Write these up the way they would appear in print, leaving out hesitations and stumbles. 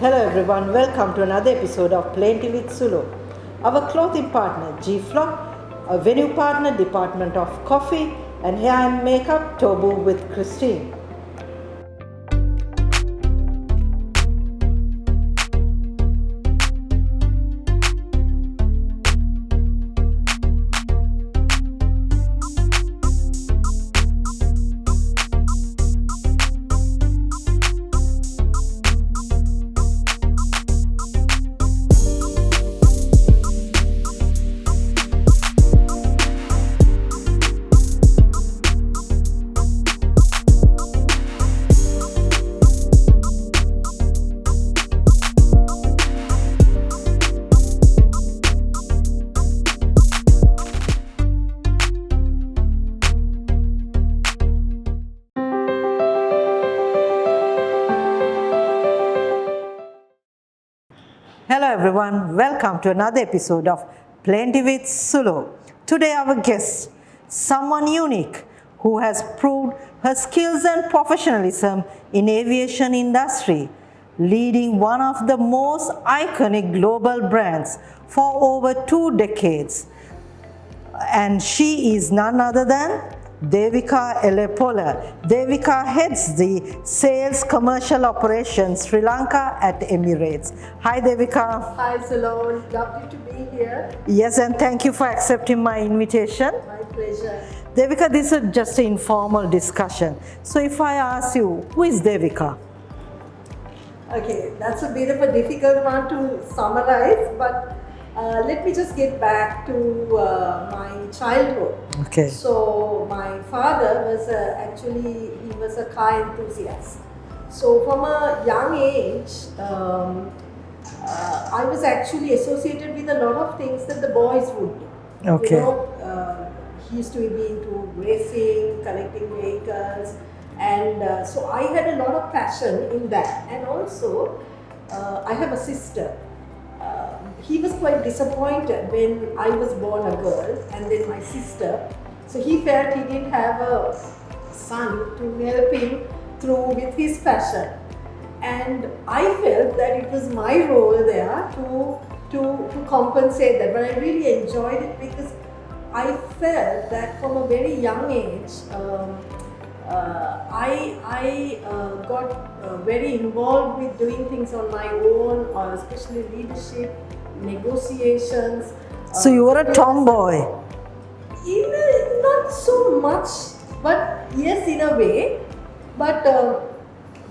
Hello everyone, welcome to another episode of Plenty with Sulo. Our clothing partner GFlock, a venue partner Department of Coffee, and hair and makeup Tobe with Christine. Hello everyone, welcome to another episode of Plenty with Sulo. Today our guest, someone unique who has proved her skills and professionalism in aviation industry, leading one of the most iconic global brands for over 2 decades. And she is none other than Devika Ellepola. Devika heads the sales commercial operations Sri Lanka at Emirates. Hi Devika. Hi Salon, lovely to be here. Yes, and thank you for accepting my invitation. My pleasure. Devika, this is just an informal discussion. So if I ask you, who is Devika? Okay, that's a bit of a difficult one to summarize, but let me just get back to my childhood. Okay. So my father was he was a car enthusiast. So from a young age, I was actually associated with a lot of things that the boys would do. Okay. You know, he used to be into racing, collecting vehicles, and so I had a lot of passion in that. And also, I have a sister. He was quite disappointed when I was born a girl and then my sister. So he felt he didn't have a son to help him through with his passion. And I felt that it was my role there to compensate that. But I really enjoyed it because I felt that from a very young age, I got very involved with doing things on my own, or especially leadership, negotiations. So you were a tomboy? Not so much, but yes, in a way. But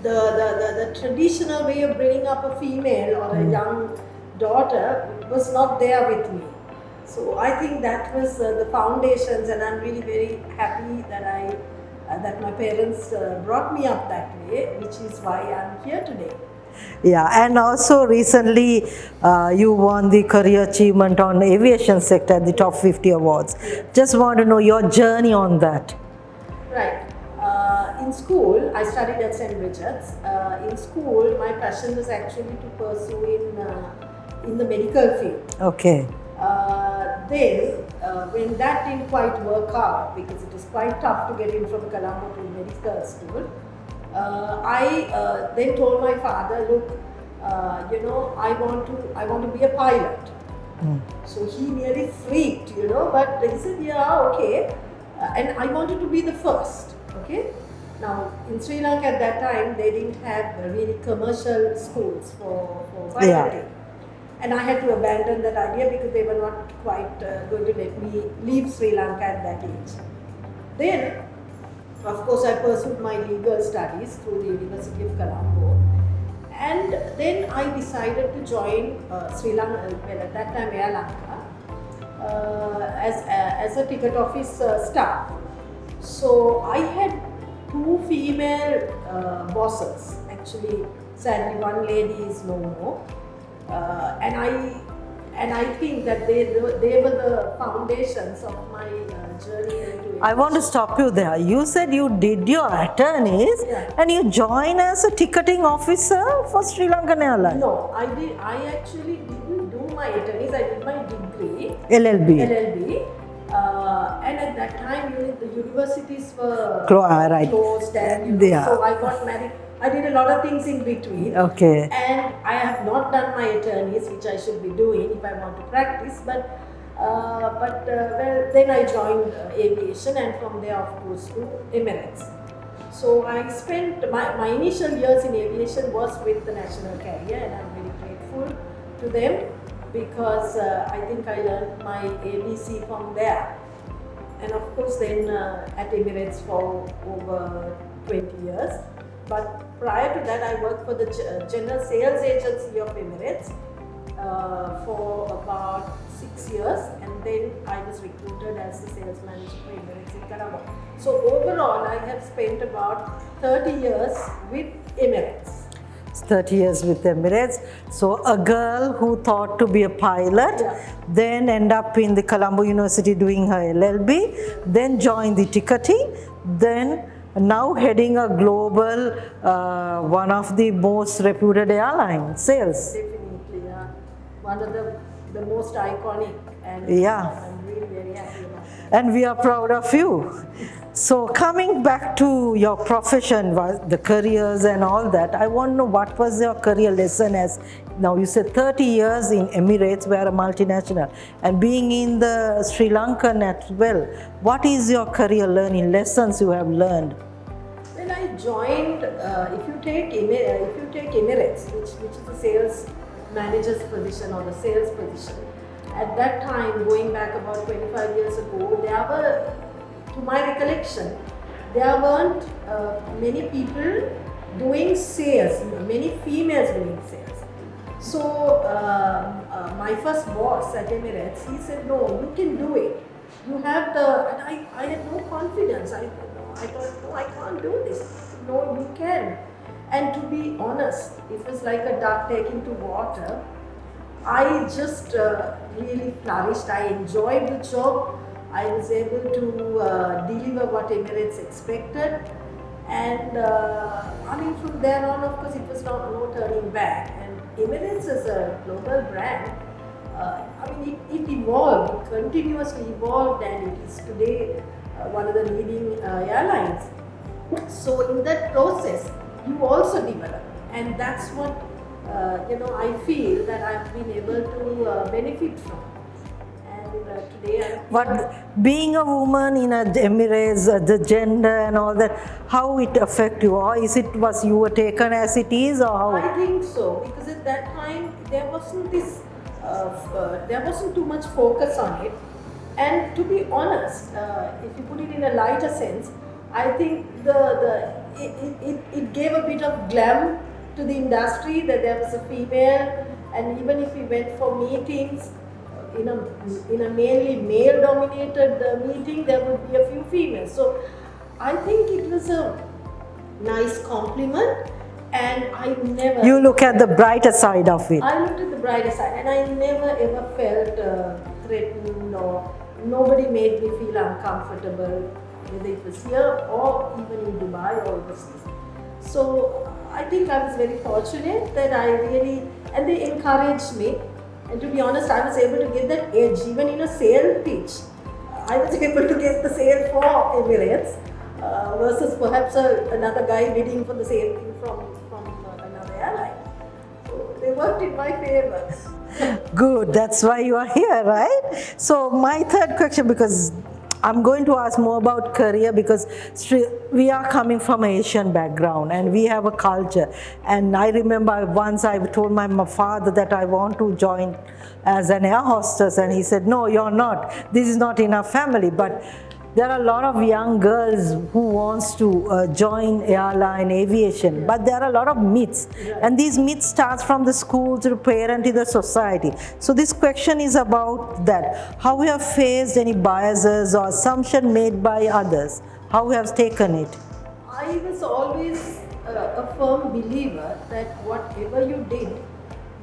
the traditional way of bringing up a female or a young daughter was not there with me. So I think that was the foundations, and I'm really very happy that that my parents brought me up that way, which is why I'm here today. Yeah, and also recently you won the career achievement on aviation sector at the top 50 awards. Just want to know your journey on that. Right. In school, I studied at St. Richard's. In school, my passion was actually to pursue in the medical field. Okay. Then, when that didn't quite work out, because it was quite tough to get in from Colombo to medical school, I then told my father, look, I want to be a pilot. So he nearly freaked, but he said, yeah, okay. And I wanted to be the first, okay. Now, in Sri Lanka at that time, they didn't have really commercial schools for piloting. Yeah. And I had to abandon that idea because they were not quite going to let me leave Sri Lanka at that age. Then, of course, I pursued my legal studies through the University of Colombo. And then I decided to join Sri Lanka, well at that time Air Lanka, as a ticket office staff. So I had 2 female bosses. Actually, sadly one lady is no more. And I think that they were the foundations of my journey into I want to stop you there. You said you did your attorneys and you joined as a ticketing officer for Sri Lankan Airline. No, I actually didn't do my attorneys. I did my degree. LLB. And at that time, the universities were Right. closed, and so I got married. I did a lot of things in between. Okay. And I done my attorneys, which I should be doing if I want to practice. But well, then I joined aviation, and from there, of course, to Emirates. So I spent my initial years in aviation was with the national carrier, and I'm very grateful to them because I think I learned my ABC from there. And of course, then at Emirates for over 20 years. But prior to that, I worked for the General Sales Agency of Emirates for about 6 years, and then I was recruited as the sales manager for Emirates in Colombo. So overall, I have spent about 30 years with Emirates. 30 years with Emirates. So a girl who thought to be a pilot, then end up in the Colombo University doing her LLB, then joined the ticketing, then now heading a global, one of the most reputed airline sales. Definitely, yeah. One of the most iconic, and I'm really very happy about that. And we are proud of you. So coming back to your profession, the careers and all that, I want to know what was your career lesson as, now you said 30 years in Emirates, we are a multinational, and being in the Sri Lankan as well, what is your career learning, lessons you have learned? When I joined, if you take Emirates, which is the sales manager's position or the sales position, at that time, going back about 25 years ago, there were, to my recollection, there weren't many people doing sales, many females doing sales. So my first boss at Emirates, he said, no, you can do it. You have the, and I had no confidence. I thought, no, I can't do this. No, you can. And to be honest, it was like a duck taking to water. I just really flourished. I enjoyed the job. I was able to deliver what Emirates expected, and I mean, from there on, of course, it was no turning back. And Emirates is a global brand. I mean, it evolved, it continuously evolved, and it is today one of the leading airlines. So in that process, you also develop, and that's what I feel that I've been able to benefit from. Today But being a woman in a Emirates, the gender and all that, how it affect you, or is it was you were taken as it is, or how? I think so, because at that time there wasn't this, there wasn't too much focus on it. And to be honest, if you put it in a lighter sense, I think it gave a bit of glam to the industry that there was a female, and even if we went for meetings, in a mainly male-dominated meeting, there would be a few females. So I think it was a nice compliment, and I never... You look at the brighter side of it. I looked at the brighter side, and I never ever felt threatened, or nobody made me feel uncomfortable, whether it was here or even in Dubai or overseas. So I think I was very fortunate that I really, and they encouraged me. And to be honest, I was able to get that edge even in a sale pitch. I was able to get the sale for Emirates versus perhaps another guy bidding for the same thing from another airline. So they worked in my favor. Good, that's why you are here, right? So my third question, because I'm going to ask more about career, because we are coming from an Asian background and we have a culture. And I remember once I told my father that I want to join as an air hostess, and he said, no, you're not. This is not in our family. But there are a lot of young girls who wants to join airline aviation, but there are a lot of myths, and these myths starts from the school to the parent to the society. So this question is about that, how we have faced any biases or assumption made by others, how we have taken it. I was always a firm believer that whatever you did,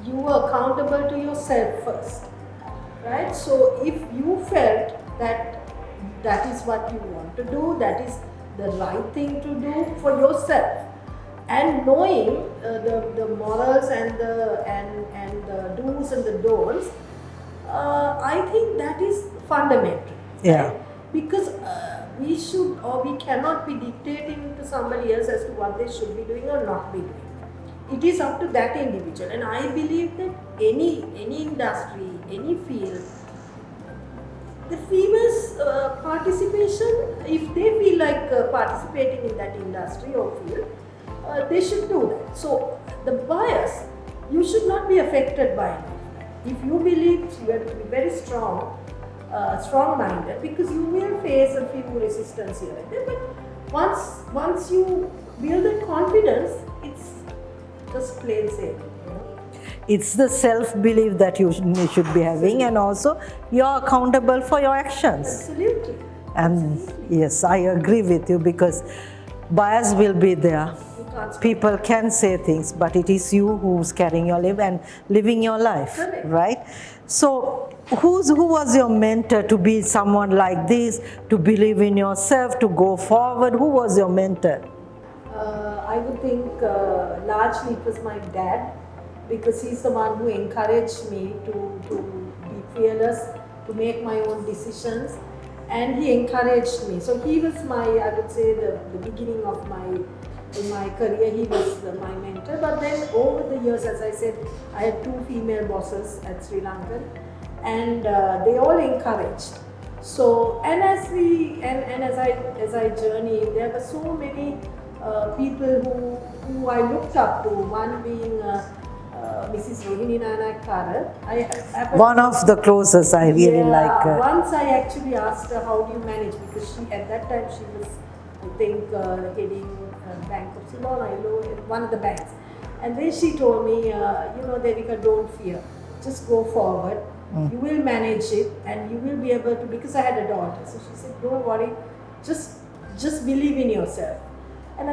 you were accountable to yourself first, right? So if you felt that is what you want to do, that is the right thing to do for yourself, and knowing the morals and the do's and the don'ts, I think that is fundamental. Yeah. Right? Because we should, or we cannot be dictating to somebody else as to what they should be doing or not be doing. it is up to that individual. And I believe that any industry, any field, the females' participation, if they feel like participating in that industry or field, they should do that. So the bias, you should not be affected by it. If you believe, you have to be very strong-minded, because you will face a few resistance here and there. But once you build that confidence, it's just plain sailing. It's the self-belief that you should be having, and also you're accountable for your actions. Absolutely. And yes, I agree with you, because bias will be there. People can say things, but it is you who's carrying your life and living your life, Correct. right? So who was your mentor to be someone like this, to believe in yourself, to go forward? Who was your mentor? I would think largely it was my dad, because he's the one who encouraged me to be fearless, to make my own decisions, and he encouraged me. So he was I would say, the beginning of in my career, he was my mentor. But then over the years, as I said, I had 2 female bosses at Sri Lanka, and they all encouraged. So, and as I journeyed, there were so many people who I looked up to. One being Mrs. Rohini Nanakkara. One of the closest, I really like her. Once I actually asked her, how do you manage? Because at that time she was, I think, heading Bank of Salon, one of the banks. And then she told me, Devika, don't fear. Just go forward. You will manage it, and you will be able to, because I had a daughter. So she said, don't worry, just believe in yourself. And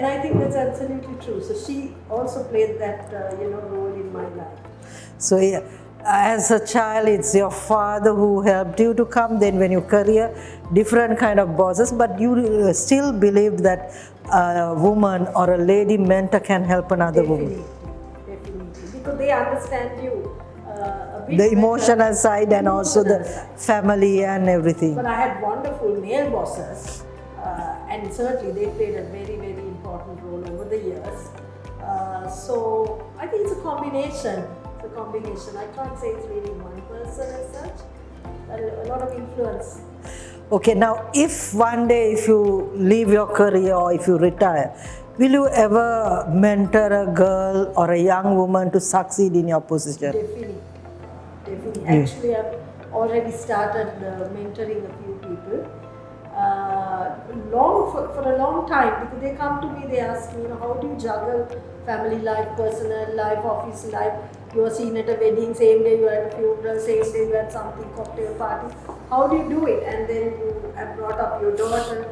I think that's absolutely true. So she also played that role in my life. So yeah, as a child, it's your father who helped you to come. Then when you career, different kind of bosses, but you still believed that a woman or a lady mentor can help another woman. Definitely, because they understand you. The emotional side and also the family and everything. But I had wonderful male bosses, and certainly they played a very, very important role over the years. So I think it's a combination. I can't say it's really one person as such, but a lot of influence. Okay, now if one day if you leave your career or if you retire, will you ever mentor a girl or a young woman to succeed in your position? Definitely. Actually, I've already started mentoring a few people. For a long time, because they come to me, they ask me, how do you juggle family life, personal life, office life? You are seen at a wedding, same day you are at a funeral, same day you had something, cocktail party. How do you do it? And then you have brought up your daughter.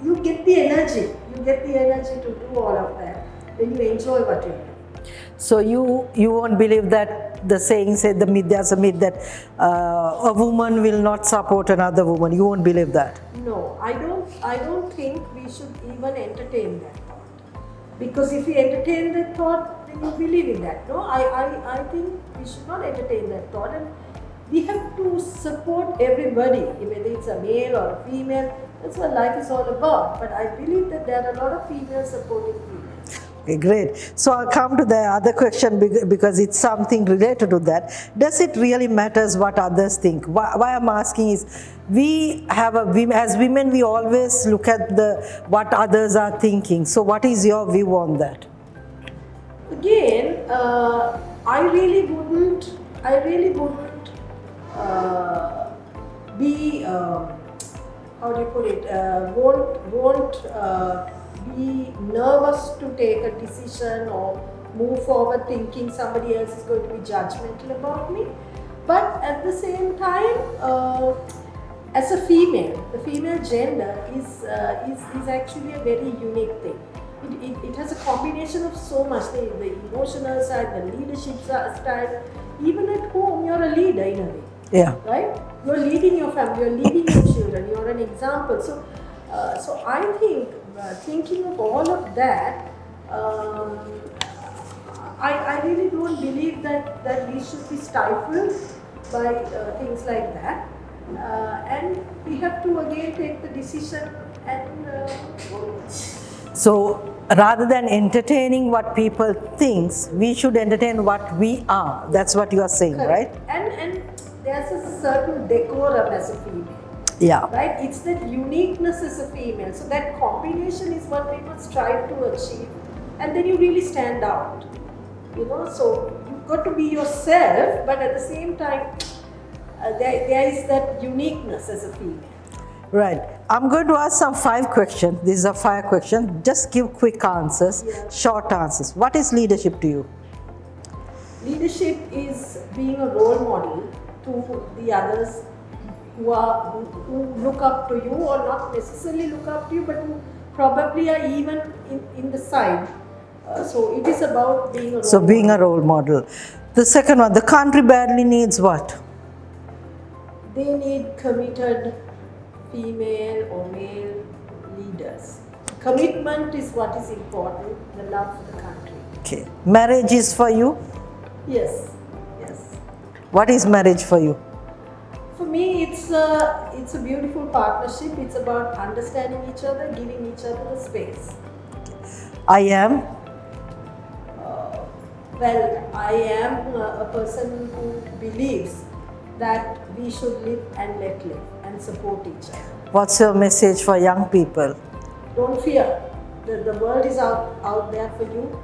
You get the energy. You get the energy to do all of that. Then you enjoy what you do. So you won't believe that the saying said, there's a myth that a woman will not support another woman. You won't believe that? No, I don't think we should even entertain that thought. Because if we entertain that thought, then you believe in that. No, I think we should not entertain that thought, and we have to support everybody, whether it's a male or a female. That's what life is all about. But I believe that there are a lot of females supporting females. Okay, great. So I'll come to the other question because it's something related to that. Does it really matters what others think? Why I'm asking is, as women, we always look at what others are thinking. So what is your view on that? Again, I really wouldn't be, how do you put it, won't be nervous to take a decision or move forward thinking somebody else is going to be judgmental about me. But at the same time, as a female, the female gender is actually a very unique thing. It has a combination of so much, the emotional side, the leadership style. Even at home, you're a leader in a way. Yeah. Right? You're leading your family, you're leading your children, you're an example. So I think, thinking of all of that, I really don't believe that we should be stifled by things like that. And we have to again take the decision and So rather than entertaining what people thinks, we should entertain what we are. That's what you are saying, right? And there's a certain decorum as a female. Yeah. Right? It's that uniqueness as a female. So that combination is what we must strive to achieve. And then you really stand out. So you've got to be yourself, but at the same time, there is that uniqueness as a female. Right. I'm going to ask some 5 questions. These are 5 questions. Just give quick answers, short answers. What is leadership to you? Leadership is being a role model to the others who look up to you, or not necessarily look up to you, but who probably are even in the side. So it is about being a role model. So being a role model. The second one, the country badly needs what? They need committed female or male leaders. Commitment is what is important, the love for the country. Okay. Marriage is for you? Yes. What is marriage for you? For me, it's a beautiful partnership. It's about understanding each other, giving each other the space. I am? I am a person who believes that we should live and let live and support each other. What's your message for young people? Don't fear. The world is out there for you.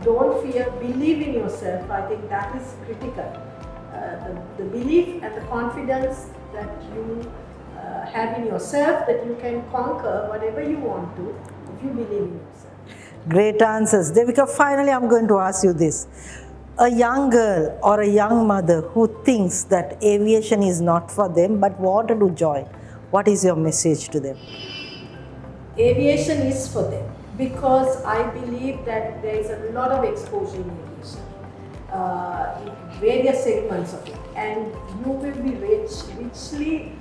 Don't fear. Believe in yourself. I think that is critical. The belief and the confidence that you have in yourself, that you can conquer whatever you want to if you believe in yourself. Great answers. Devika, finally I'm going to ask you this. A young girl or a young mother who thinks that aviation is not for them but wanted to join, what is your message to them? Aviation is for them because I believe that there is a lot of exposure in aviation, in various segments of it, and you will be richly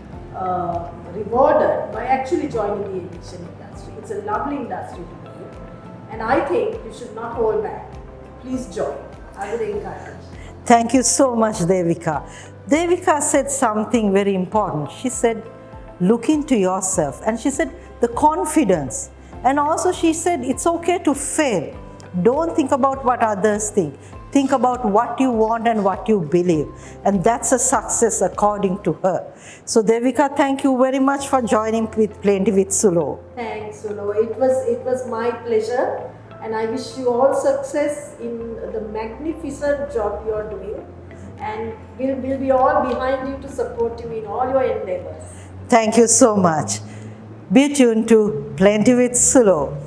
rewarded by actually joining the aviation industry. It's a lovely industry to be in, and I think you should not hold back. Please join. I would encourage. Thank you so much, Devika. Devika said something very important. She said, look into yourself. And she said, the confidence. And also she said, it's okay to fail. Don't think about what others think. Think about what you want and what you believe. And that's a success according to her. So Devika, thank you very much for joining with Plenty with Sulo. Thanks, Sulo. It was my pleasure. And I wish you all success in the magnificent job you are doing. And we'll be all behind you to support you in all your endeavors. Thank you so much. Be tuned to Plenty with Sulo.